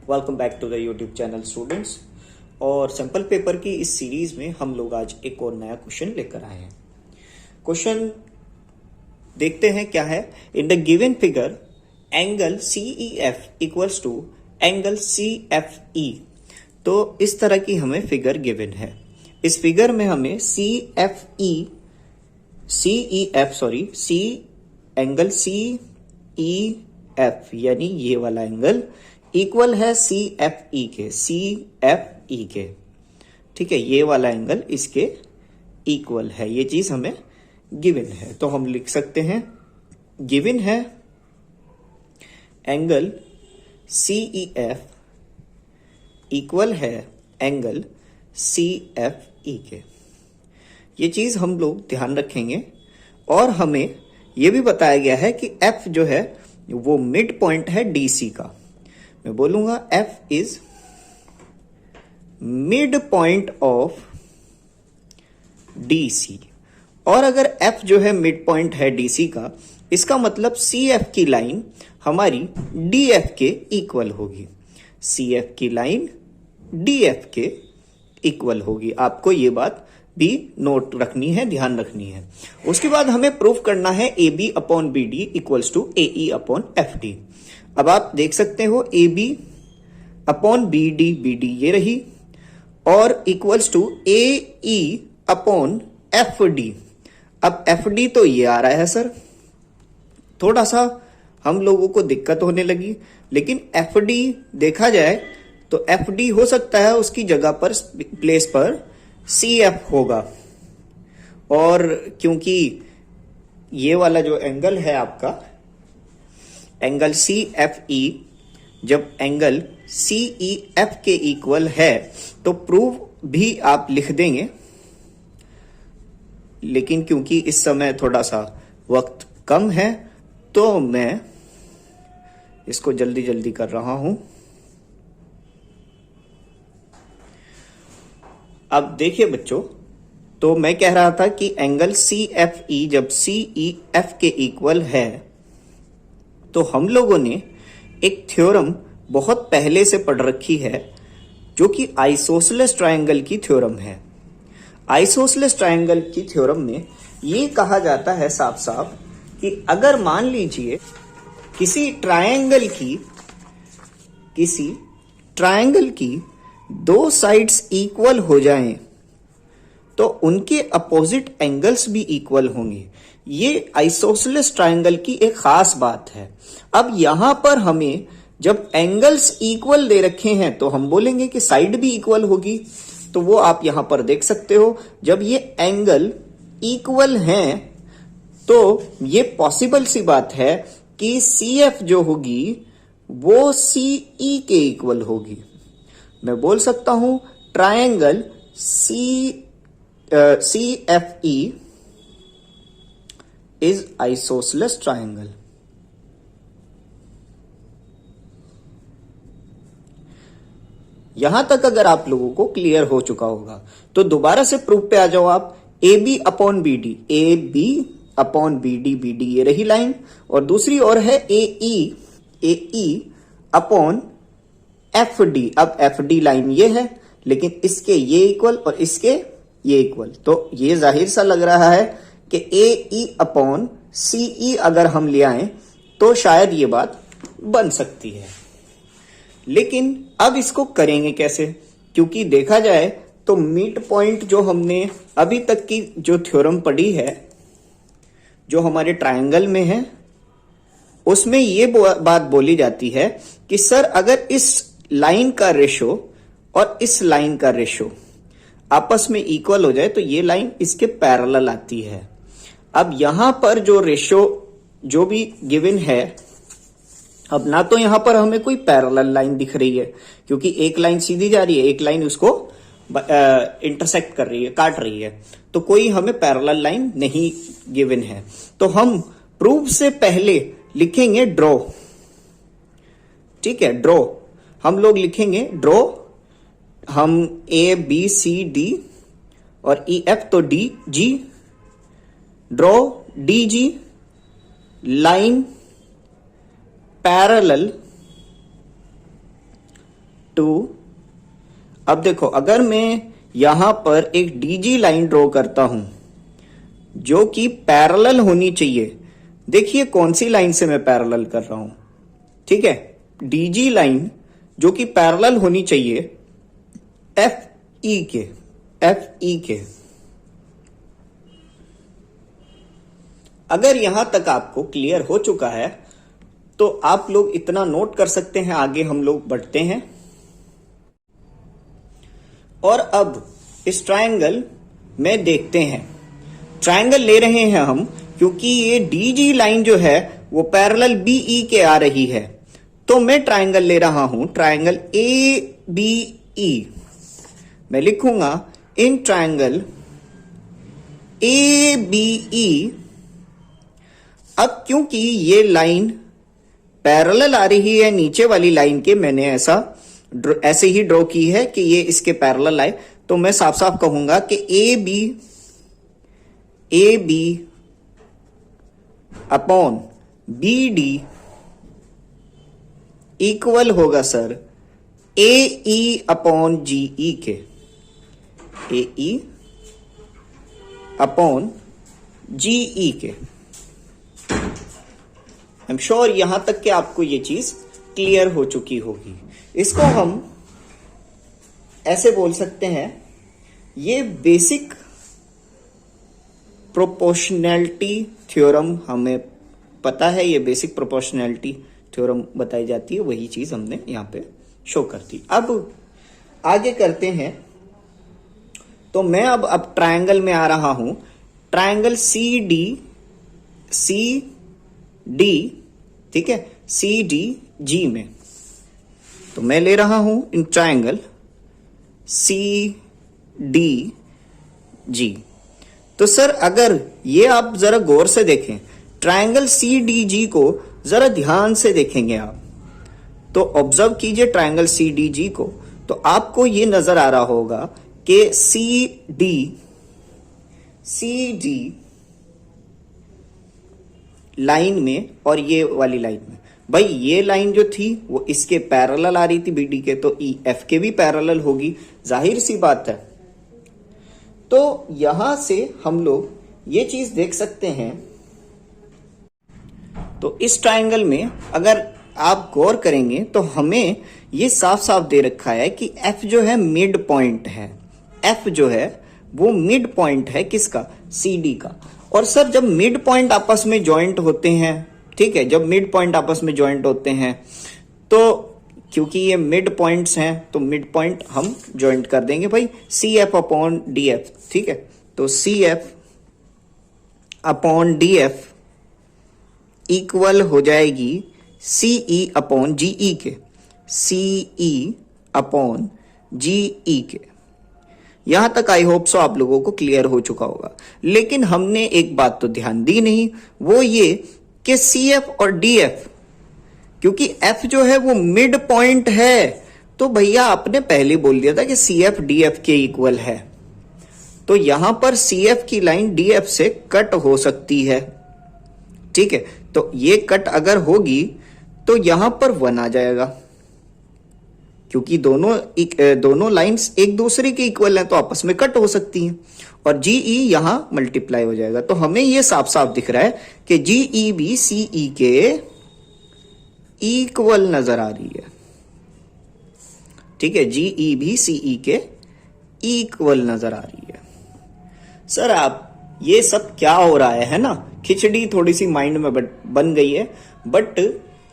Welcome back to the YouTube channel students. और sample paper की इस सीरीज में हम लोग आज एक और नया क्वेश्चन लेकर आए हैं। क्वेश्चन देखते हैं क्या है। In the given figure angle CEF equals to angle CFE. तो इस तरह की हमें फिगर गिवन है। इस फिगर में हमें एंगल सीईएफ यानी ये वाला एंगल इक्वल है सीएफई के। ठीक है, ये वाला एंगल इसके इक्वल है। ये चीज हमें गिवन है, तो हम लिख सकते हैं गिवन है एंगल सीईएफ इक्वल है एंगल सीएफई के। ये चीज हम लोग ध्यान रखेंगे। और हमें यह भी बताया गया है कि एफ जो है वो मिड पॉइंट है डीसी का। मैं बोलूंगा F is mid point of DC. और अगर एफ जो है मिड पॉइंट है डीसी का, इसका मतलब सीएफ की लाइन हमारी डीएफ के इक्वल होगी। सीएफ की लाइन डीएफ के इक्वल होगी। आपको ये बात भी नोट रखनी है, ध्यान रखनी है। उसके बाद हमें प्रूफ करना है A B upon B D equals to A E upon F D. अब आप देख सकते हो A B upon B D ये रही, और equals to A E upon F D. अब एफ डी तो ये आ रहा है सर, थोड़ा सा हम लोगों को दिक्कत होने लगी। लेकिन एफ डी देखा जाए तो एफ डी हो सकता है उसकी जगह पर प्लेस पर सी एफ होगा। और क्योंकि ये वाला जो एंगल है आपका एंगल सी एफ ई, जब एंगल सी ई एफ के इक्वल है तो प्रूव भी आप लिख देंगे। लेकिन क्योंकि इस समय थोड़ा सा वक्त कम है तो मैं इसको जल्दी जल्दी कर रहा हूं। अब देखिए बच्चों, तो मैं कह रहा था कि एंगल सी एफ ई जब सी ई एफ के इक्वल है तो हम लोगों ने एक थ्योरम बहुत पहले से पढ़ रखी है जो कि आइसोसेलेस ट्रायंगल की थ्योरम है। आइसोसेलेस ट्रायंगल की थ्योरम में ये कहा जाता है साफ साफ कि अगर मान लीजिए किसी ट्रायंगल की दो साइड्स इक्वल हो जाएं तो उनके अपोजिट एंगल्स भी इक्वल होंगे। ये आइसोसेलेस ट्रायंगल की एक खास बात है। अब यहां पर हमें जब एंगल्स इक्वल दे रखे हैं तो हम बोलेंगे कि साइड भी इक्वल होगी। तो वो आप यहां पर देख सकते हो, जब ये एंगल इक्वल हैं तो ये पॉसिबल सी बात है कि सीएफ जो होगी वो सीई के इक्वल होगी। मैं बोल सकता हूं triangle CFE is isosceles triangle। यहां तक अगर आप लोगों को क्लियर हो चुका होगा तो दोबारा से प्रूफ पे आ जाओ आप। A B upon B D, A B upon B D ये रही लाइन, और दूसरी ओर है A E upon F D. अब एफ डी लाइन ये है, लेकिन इसके ये इक्वल और इसके ये इक्वल, तो ये जाहिर सा लग रहा है कि ए ई अपॉन सी ई अगर हम ले आए तो शायद ये बात बन सकती है। लेकिन अब इसको करेंगे कैसे? क्योंकि देखा जाए तो मिड पॉइंट जो हमने अभी तक की जो थ्योरम पढ़ी है, जो हमारे ट्रायंगल में है, उसमें ये बात बोली जाती है कि सर अगर इस लाइन का रेशो और इस लाइन का रेशो आपस में इक्वल हो जाए तो ये लाइन इसके पैरेलल आती है। अब यहां पर जो रेशो जो भी गिवन है, अब ना तो यहां पर हमें कोई पैरेलल लाइन दिख रही है क्योंकि एक लाइन सीधी जा रही है, एक लाइन उसको इंटरसेक्ट कर रही है, काट रही है, तो कोई हमें पैरेलल लाइन नहीं गिवन है। तो हम प्रूफ से पहले लिखेंगे ड्रॉ। ठीक है, ड्रॉ हम लोग लिखेंगे ड्रॉ। हम ए बी सी डी और ई एफ तो D G, draw D G line parallel 2। अब देखो, अगर मैं यहां पर एक डीजी लाइन ड्रॉ करता हूं जो कि पैरेलल होनी चाहिए, देखिए कौन सी लाइन से मैं पैरेलल कर रहा हूं, ठीक है, डीजी लाइन जो कि पैरेलल होनी चाहिए एफ ई के। अगर यहां तक आपको क्लियर हो चुका है तो आप लोग इतना नोट कर सकते हैं, आगे हम लोग बढ़ते हैं। और अब इस ट्रायंगल में देखते हैं, ट्रायंगल ले रहे हैं हम क्योंकि ये डीजी लाइन जो है वो पैरेलल बीई के आ रही है, तो मैं ट्रायंगल ले रहा हूं, ट्रायंगल ए बी ई। मैं लिखूंगा in triangle A B E. अब क्योंकि ये लाइन पैरेलल आ रही है नीचे वाली लाइन के, मैंने ऐसे ही ड्रॉ की है कि ये इसके पैरेलल आए, तो मैं साफ साफ कहूंगा कि A B upon B D equal होगा sir A E upon G E के, A E upon G E के। आई एम श्योर यहां तक कि आपको ये चीज क्लियर हो चुकी होगी। इसको हम ऐसे बोल सकते हैं, ये बेसिक प्रोपोर्शनैलिटी थ्योरम, हमें पता है ये बेसिक प्रोपोर्शनैलिटी थ्योरम बताई जाती है, वही चीज हमने यहां पे शो कर दी। अब आगे करते हैं, तो मैं अब ट्रायंगल में आ रहा हूं, ट्रायंगल सी डी, ठीक है, सी डी जी में। तो मैं ले रहा हूं in triangle C D G. तो सर अगर ये आप जरा गौर से देखें, ट्रायंगल सी डी जी को जरा ध्यान से देखेंगे आप, तो ऑब्जर्व कीजिए ट्रायंगल सी डी जी को, तो आपको ये नजर आ रहा होगा कि सी डी लाइन में और ये वाली लाइन में, भाई ये लाइन जो थी वो इसके पैरेलल आ रही थी बीडी के, तो ई एफ के भी पैरेलल होगी, जाहिर सी बात है। तो यहां से हम लोग ये चीज देख सकते हैं। तो इस ट्रायंगल में अगर आप गौर करेंगे तो हमें ये साफ साफ दे रखा है कि एफ जो है मिड पॉइंट है, एफ जो है वो मिड पॉइंट है किसका, सी डी का। और सर जब मिड पॉइंट आपस में ज्वाइंट होते हैं, ठीक है, जब मिड पॉइंट आपस में ज्वाइंट होते हैं, तो क्योंकि ये मिड पॉइंट्स हैं तो मिड पॉइंट हम ज्वाइंट कर देंगे भाई C F upon D F, ठीक है। तो C F upon D F equal हो जाएगी सी ई अपॉन जी ई के, सी ई अपॉन जी ई के। यहां तक आई होप सो आप लोगों को क्लियर हो चुका होगा। लेकिन हमने एक बात तो ध्यान दी नहीं, वो ये कि सी एफ और डी एफ, क्योंकि एफ जो है वो मिड पॉइंट है, तो भैया आपने पहले बोल दिया था कि सी एफ डी एफ के इक्वल है, तो यहां पर सी एफ की लाइन डी एफ से कट हो सकती है, ठीक है। तो ये कट अगर होगी तो यहां पर 1 आ जाएगा, क्योंकि दोनों लाइंस एक दूसरे के इक्वल हैं, तो आपस में कट हो सकती हैं, और जीई यहां मल्टीप्लाई हो जाएगा। तो हमें यह साफ साफ दिख रहा है कि जीई भी सीई के इक्वल नजर आ रही है, ठीक है, जीई भी सीई के इक्वल नजर आ रही है। सर आप ये सब क्या हो रहा है ना, खिचड़ी थोड़ी सी माइंड में बन गई है, बट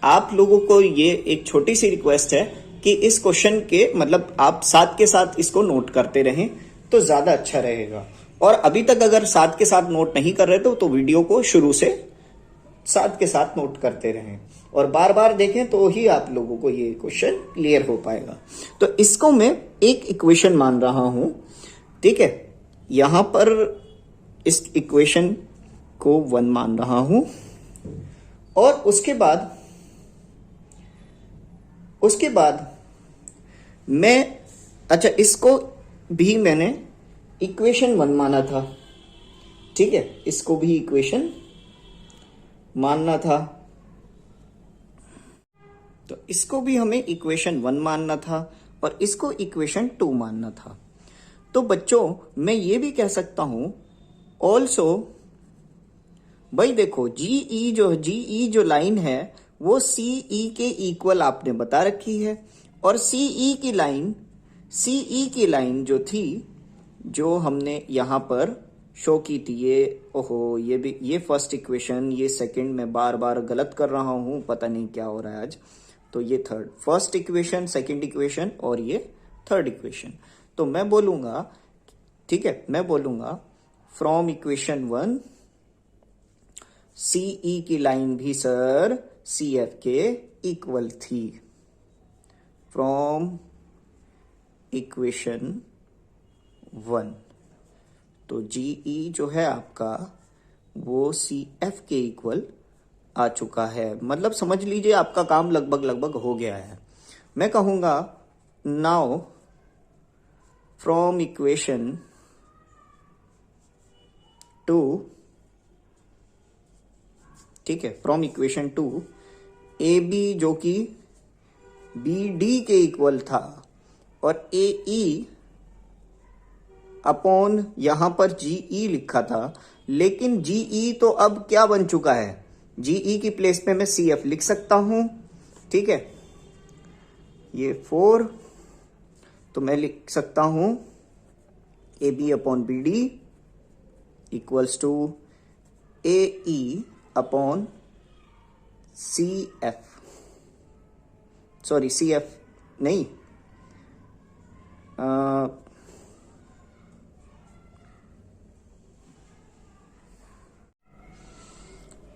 आप लोगों को ये एक छोटी सी रिक्वेस्ट है कि इस क्वेश्चन के मतलब आप साथ के साथ इसको नोट करते रहें तो ज्यादा अच्छा रहेगा। और अभी तक अगर साथ के साथ नोट नहीं कर रहे तो वीडियो को शुरू से साथ के साथ नोट करते रहें और बार बार देखें, तो ही आप लोगों को ये क्वेश्चन क्लियर हो पाएगा। तो इसको मैं एक इक्वेशन मान रहा हूं, ठीक है, यहां पर इस इक्वेशन को 1 मान रहा हूं, और उसके बाद मैं, अच्छा इसको भी मैंने इक्वेशन 1 माना था, ठीक है, इसको भी इक्वेशन मानना था, तो इसको भी हमें इक्वेशन 1 मानना था, और इसको इक्वेशन 2 मानना था। तो बच्चों मैं ये भी कह सकता हूं ऑल्सो, भाई देखो जीई जो लाइन है वो सीई के इक्वल आपने बता रखी है, और सीई की लाइन जो थी, जो हमने यहां पर शो की थी, ये फर्स्ट इक्वेशन, ये सेकंड, में बार बार गलत कर रहा हूं, पता नहीं क्या हो रहा है आज। तो ये third, first equation, second equation और ये थर्ड इक्वेशन। तो मैं बोलूंगा, ठीक है, मैं बोलूंगा फ्रॉम इक्वेशन 1 सीई की लाइन भी सर सीएफ के इक्वल थी। फ्रॉम इक्वेशन 1 तो जीई जो है आपका वो सीएफ के इक्वल आ चुका है। मतलब समझ लीजिए आपका काम लगभग हो गया है। मैं कहूंगा नाउ फ्रॉम इक्वेशन 2, ठीक है, फ्रॉम इक्वेशन 2 ए बी जो कि बी डी के इक्वल था, और ए ई अपॉन यहां पर जीई लिखा था, लेकिन जीई तो अब क्या बन चुका है, जीई की प्लेस पे मैं सीएफ लिख सकता हूं, ठीक है। ये 4, तो मैं लिख सकता हूं A B upon B D equals to A E upon C F, sorry C F नहीं,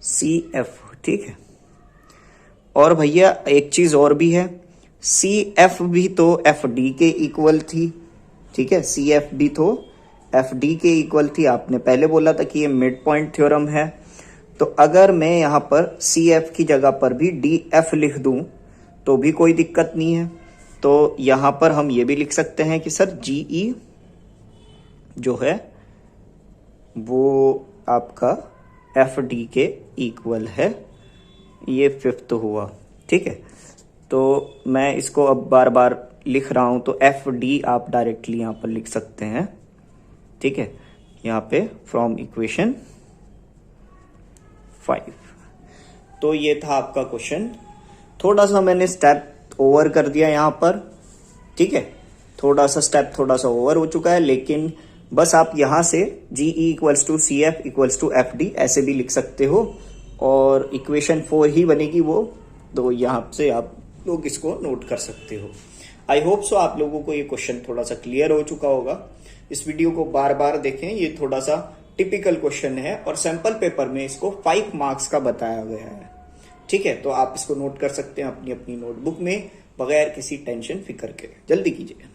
सी एफ, ठीक है। और भैया एक चीज और भी है, सी एफ भी तो एफ डी के इक्वल थी, ठीक है, सी एफ भी तो एफ डी के इक्वल थी। आपने पहले बोला था कि ये मिड पॉइंट थ्योरम है, तो अगर मैं यहां पर सी एफ की जगह पर भी डी एफ लिख दूं तो भी कोई दिक्कत नहीं है। तो यहां पर हम ये भी लिख सकते हैं कि सर जीई जो है वो आपका एफ डी के इक्वल है। ये 5th हुआ, ठीक है। तो मैं इसको अब बार बार लिख रहा हूं, तो एफ डी आप डायरेक्टली यहां पर लिख सकते हैं, ठीक है, यहां पे फ्रॉम इक्वेशन 5। तो ये था आपका क्वेश्चन। थोड़ा सा मैंने स्टेप ओवर कर दिया यहां पर, ठीक है, थोड़ा सा ओवर हो चुका है, लेकिन बस आप यहां से GE equals to C F equals to F D ऐसे भी लिख सकते हो, और इक्वेशन 4 ही बनेगी वो, तो यहां से आप लोग इसको नोट कर सकते हो। आई होप सो आप लोगों को ये क्वेश्चन थोड़ा सा क्लियर हो चुका होगा। इस वीडियो को बार बार देखें, ये थोड़ा सा टिपिकल क्वेश्चन है, और सैंपल पेपर में इसको 5 मार्क्स का बताया गया है, ठीक है। तो आप इसको नोट कर सकते हैं अपनी अपनी नोटबुक में, बगैर किसी टेंशन फिक्र के। जल्दी कीजिए।